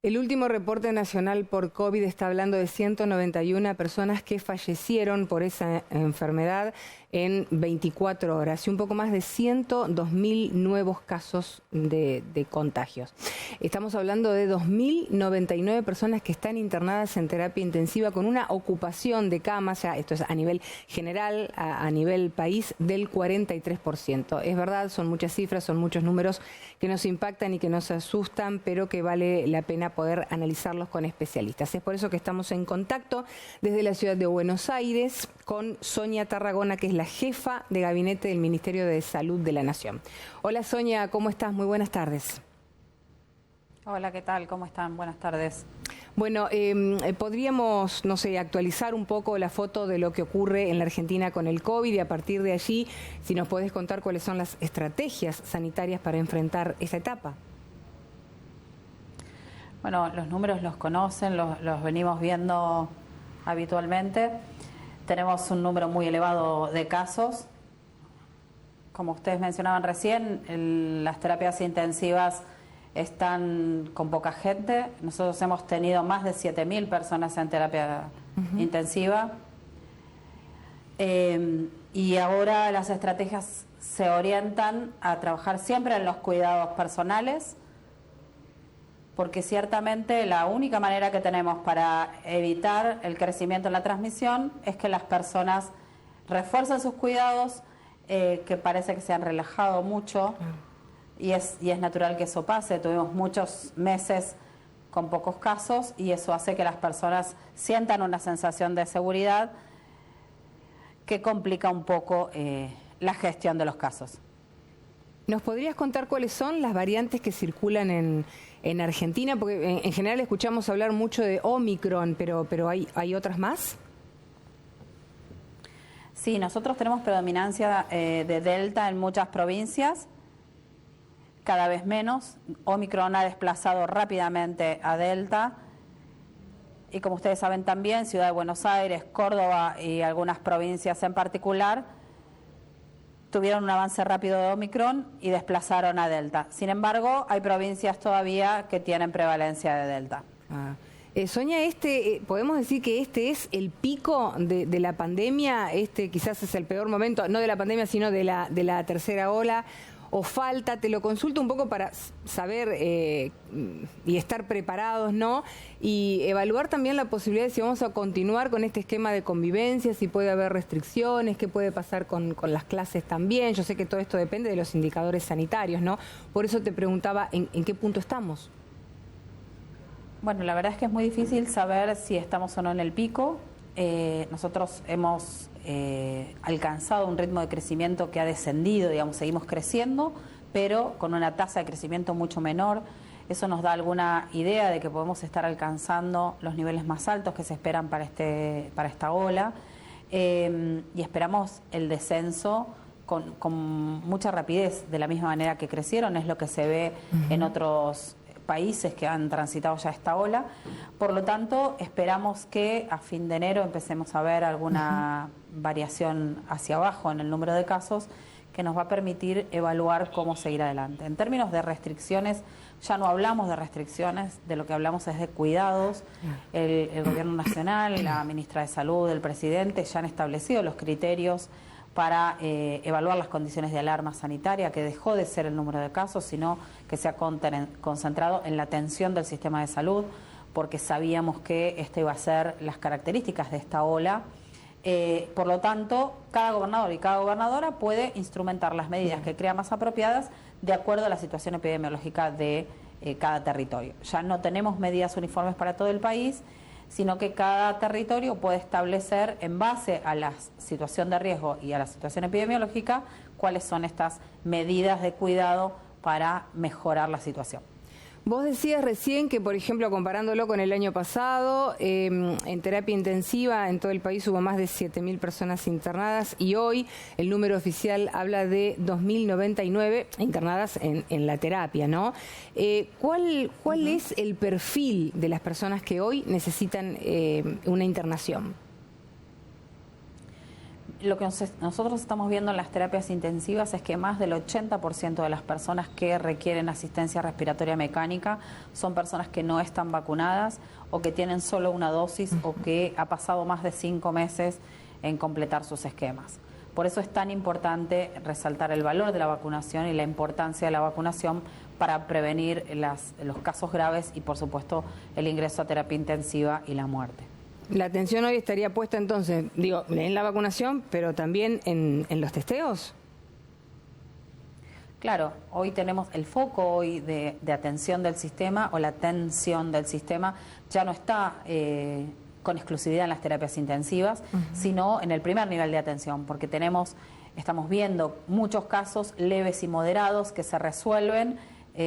El último reporte nacional por COVID está hablando de 191 personas que fallecieron por esa enfermedad en 24 horas y un poco más de 102.000 nuevos casos de contagios. Estamos hablando de 2.099 personas que están internadas en terapia intensiva con una ocupación de camas, ya esto es a nivel general, a nivel país, del 43%. Es verdad, son muchas cifras, son muchos números que nos impactan y que nos asustan, pero que vale la pena poder analizarlos con especialistas. Es por eso que estamos en contacto desde la ciudad de Buenos Aires con Sonia Tarragona, que es la jefa de gabinete del Ministerio de Salud de la Nación. Hola Sonia, ¿cómo estás? Muy buenas tardes. Hola, ¿qué tal? ¿Cómo están? Buenas tardes. Bueno, podríamos, no sé, actualizar un poco la foto de lo que ocurre en la Argentina con el COVID y a partir de allí, si nos podés contar cuáles son las estrategias sanitarias para enfrentar esa etapa. Bueno, los números los conocen, los venimos viendo habitualmente. Tenemos un número muy elevado de casos. Como ustedes mencionaban recién, las terapias intensivas están con poca gente. Nosotros hemos tenido más de 7.000 personas en terapia intensiva. Y ahora las estrategias se orientan a trabajar siempre en los cuidados personales, porque ciertamente la única manera que tenemos para evitar el crecimiento en la transmisión es que las personas refuercen sus cuidados, que parece que se han relajado mucho, y es natural que eso pase. Tuvimos muchos meses con pocos casos y eso hace que las personas sientan una sensación de seguridad que complica un poco la gestión de los casos. ¿Nos podrías contar cuáles son las variantes que circulan en Argentina? Porque en general escuchamos hablar mucho de Omicron, pero ¿hay otras más? Sí, nosotros tenemos predominancia de Delta en muchas provincias, cada vez menos. Omicron ha desplazado rápidamente a Delta. Y como ustedes saben también, Ciudad de Buenos Aires, Córdoba y algunas provincias en particular tuvieron un avance rápido de Omicron y desplazaron a Delta. Sin embargo, hay provincias todavía que tienen prevalencia de Delta. Sonia, podemos decir que este es el pico de la pandemia, quizás es el peor momento, no de la pandemia, sino de la tercera ola, o falta, te lo consulto un poco para saber y estar preparados, ¿no? Y evaluar también la posibilidad de si vamos a continuar con este esquema de convivencia, si puede haber restricciones, qué puede pasar con las clases también. Yo sé que todo esto depende de los indicadores sanitarios, ¿no? Por eso te preguntaba en qué punto estamos. Bueno, la verdad es que es muy difícil saber si estamos o no en el pico. Nosotros hemos alcanzado un ritmo de crecimiento que ha descendido, digamos, seguimos creciendo, pero con una tasa de crecimiento mucho menor. Eso nos da alguna idea de que podemos estar alcanzando los niveles más altos que se esperan para esta ola, y esperamos el descenso con mucha rapidez, de la misma manera que crecieron, es lo que se ve en otros países que han transitado ya esta ola. Por lo tanto, esperamos que a fin de enero empecemos a ver alguna variación hacia abajo en el número de casos que nos va a permitir evaluar cómo seguir adelante. En términos de restricciones, ya no hablamos de restricciones, de lo que hablamos es de cuidados. El Gobierno Nacional, la Ministra de Salud, el Presidente ya han establecido los criterios para evaluar las condiciones de alarma sanitaria, que dejó de ser el número de casos, sino que se ha concentrado en la atención del sistema de salud, porque sabíamos que esta iba a ser las características de esta ola. Por lo tanto, cada gobernador y cada gobernadora puede instrumentar las medidas que crea más apropiadas de acuerdo a la situación epidemiológica de cada territorio. Ya no tenemos medidas uniformes para todo el país, sino que cada territorio puede establecer, en base a la situación de riesgo y a la situación epidemiológica, cuáles son estas medidas de cuidado para mejorar la situación. Vos decías recién que, por ejemplo, comparándolo con el año pasado, en terapia intensiva en todo el país hubo más de 7.000 personas internadas y hoy el número oficial habla de 2.099 internadas en la terapia, ¿no? ¿Cuál es el perfil de las personas que hoy necesitan una internación? Lo que nosotros estamos viendo en las terapias intensivas es que más del 80% de las personas que requieren asistencia respiratoria mecánica son personas que no están vacunadas o que tienen solo una dosis o que ha pasado más de 5 meses en completar sus esquemas. Por eso es tan importante resaltar el valor de la vacunación y la importancia de la vacunación para prevenir los casos graves y, por supuesto, el ingreso a terapia intensiva y la muerte. La atención hoy estaría puesta entonces, digo, en la vacunación, pero también en los testeos. Claro, hoy tenemos el foco hoy de atención del sistema o la atención del sistema ya no está con exclusividad en las terapias intensivas, sino en el primer nivel de atención, porque estamos viendo muchos casos leves y moderados que se resuelven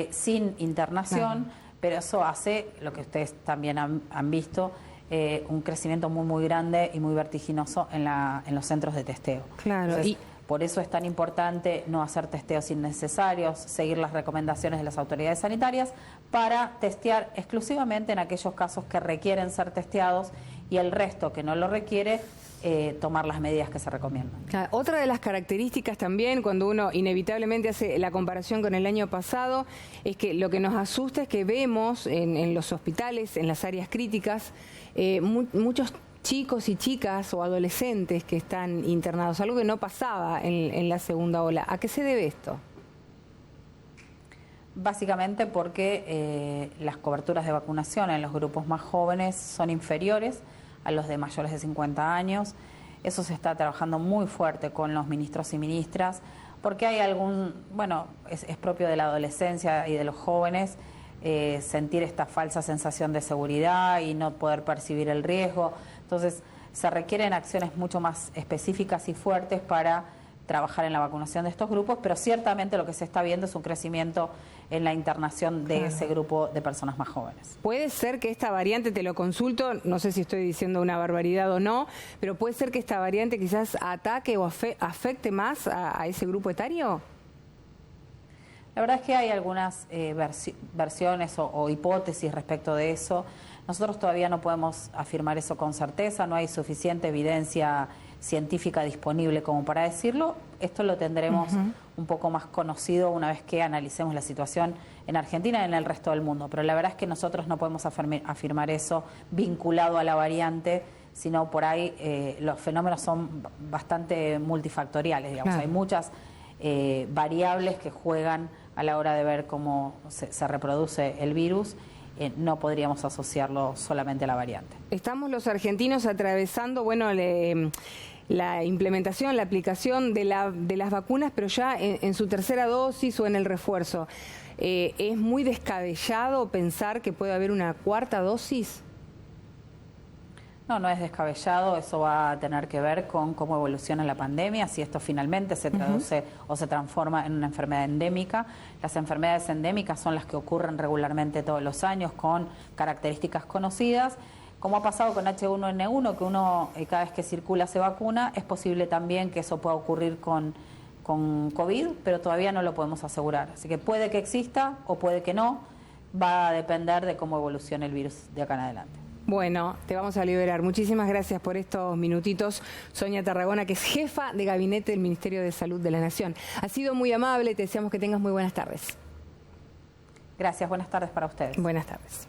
sin internación, pero eso hace, lo que ustedes también han visto, un crecimiento muy grande y muy vertiginoso en los centros de testeo. Claro. Entonces, por eso es tan importante no hacer testeos innecesarios, seguir las recomendaciones de las autoridades sanitarias para testear exclusivamente en aquellos casos que requieren ser testeados y el resto que no lo requiere, tomar las medidas que se recomiendan. Claro, otra de las características también, cuando uno inevitablemente hace la comparación con el año pasado, es que lo que nos asusta es que vemos en los hospitales, en las áreas críticas, muchos chicos y chicas o adolescentes que están internados, algo que no pasaba en la segunda ola. ¿A qué se debe esto? Básicamente porque las coberturas de vacunación en los grupos más jóvenes son inferiores a los de mayores de 50 años. Eso se está trabajando muy fuerte con los ministros y ministras, porque hay es propio de la adolescencia y de los jóvenes sentir esta falsa sensación de seguridad y no poder percibir el riesgo. Entonces, se requieren acciones mucho más específicas y fuertes para trabajar en la vacunación de estos grupos, pero ciertamente lo que se está viendo es un crecimiento en la internación de ese grupo de personas más jóvenes. Puede ser que esta variante, te lo consulto, no sé si estoy diciendo una barbaridad o no, pero puede ser que esta variante quizás ataque o afecte más a ese grupo etario. La verdad es que hay algunas versiones o hipótesis respecto de eso. Nosotros todavía no podemos afirmar eso con certeza, no hay suficiente evidencia científica disponible como para decirlo. Esto lo tendremos un poco más conocido una vez que analicemos la situación en Argentina y en el resto del mundo. Pero la verdad es que nosotros no podemos afirmar eso vinculado a la variante, sino por ahí los fenómenos son bastante multifactoriales, digamos. Claro. Hay muchas variables que juegan a la hora de ver cómo se reproduce el virus. No podríamos asociarlo solamente a la variante. Estamos los argentinos atravesando, la implementación, la aplicación de las vacunas, pero ya en su tercera dosis o en el refuerzo. ¿Es muy descabellado pensar que puede haber una cuarta dosis? No, no es descabellado, eso va a tener que ver con cómo evoluciona la pandemia, si esto finalmente se traduce o se transforma en una enfermedad endémica. Las enfermedades endémicas son las que ocurren regularmente todos los años con características conocidas. Como ha pasado con H1N1, que uno cada vez que circula se vacuna, es posible también que eso pueda ocurrir con COVID, pero todavía no lo podemos asegurar. Así que puede que exista o puede que no, va a depender de cómo evolucione el virus de acá en adelante. Bueno, te vamos a liberar. Muchísimas gracias por estos minutitos. Sonia Tarragona, que es jefa de gabinete del Ministerio de Salud de la Nación. Ha sido muy amable, te deseamos que tengas muy buenas tardes. Gracias, buenas tardes para ustedes. Buenas tardes.